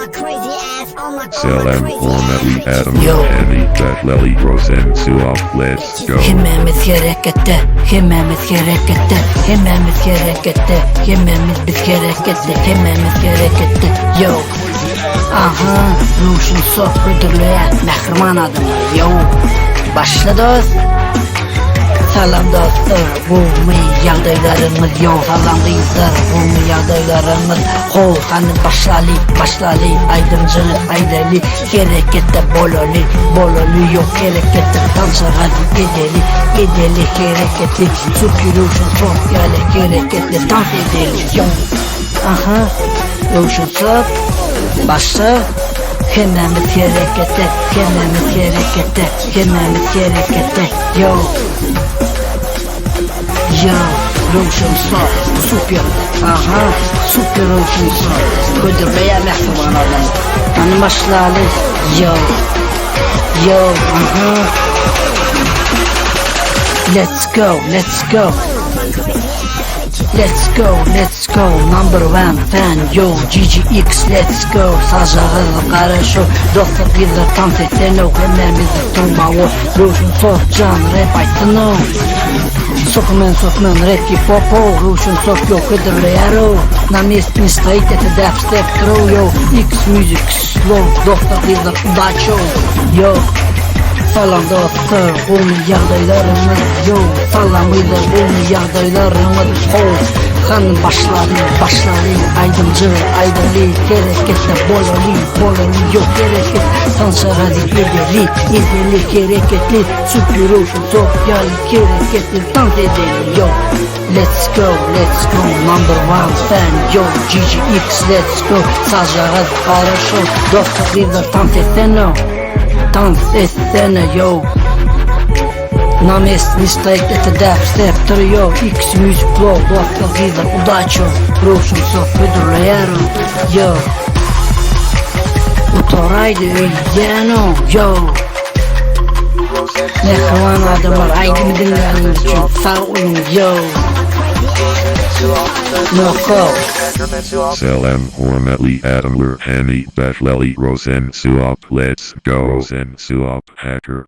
Selam hürmetli Adam Hani Behleli Rosen Suap Let's go. Hemmemiz harekette, hemmemiz harekette, hemmemiz harekette, hemmemiz biz harekette, hemmemiz harekette. Yo. Aha, Ruşun sohbetlerle mehriman adamlar. Yo. Başladık. Salam dostlar, bu mu yağdaylarımız yok, salamdayızlar, bu mu yağdaylarımız hol, hani başlali, aydımcılık, aydali, harekette bololi yok, harekette tansa hadi edeli, hareketli, süpürüşün çok yali, hareketli, dans edeli, yok. Aha, Ruşun sok, başla. Hemmemiz harekette, hemmemiz harekette, hemmemiz harekette, yo. Yo, Ruşun sok, süper, aha, süper Ruşun sok. Ködürmeye mehriban adam, hani başlalı, yo, aha. Let's go, number one fan, yo, GGX, let's go. Sazağız karışo, dostlar bizler dans eteno, hemmemizi tumbao. Ruşun sok, can rap aytino. Sokmen, rap hip hopo, Ruşun sok yo, kıdırlayaro. Na местный стоит это dubstep throw, yo. X music, slow, dostlar bizler udaço, yo. Salam dostlar, bunu yağdaylarımız yok. Salamıyla bunu yağdaylarımız ol. Hanım başları, aydımcı, aydali, harekette bololi yok, hareket. Sansaradi edeli, hareketli, süpürüşün çok yali, hareketli, dans edeli, yo. Let's go, number one fan, yo, GGX, let's go. Sazağız karışo, dostlar bizler dans etsene. Dans etsene yo. Na местный стоит это dubstep trio. X music flow, dostlar bizler udaço. Ruşun sok kıdırlayaro, yo. Utoraydı öydeno, yo. Mehriban adamlar, aydımı dinleyenler için sağ olun, yo. Noko. Selam hürmetli Adamlar Hani Behleli Rosen Suap Let's go. Rosen Suap Hacker.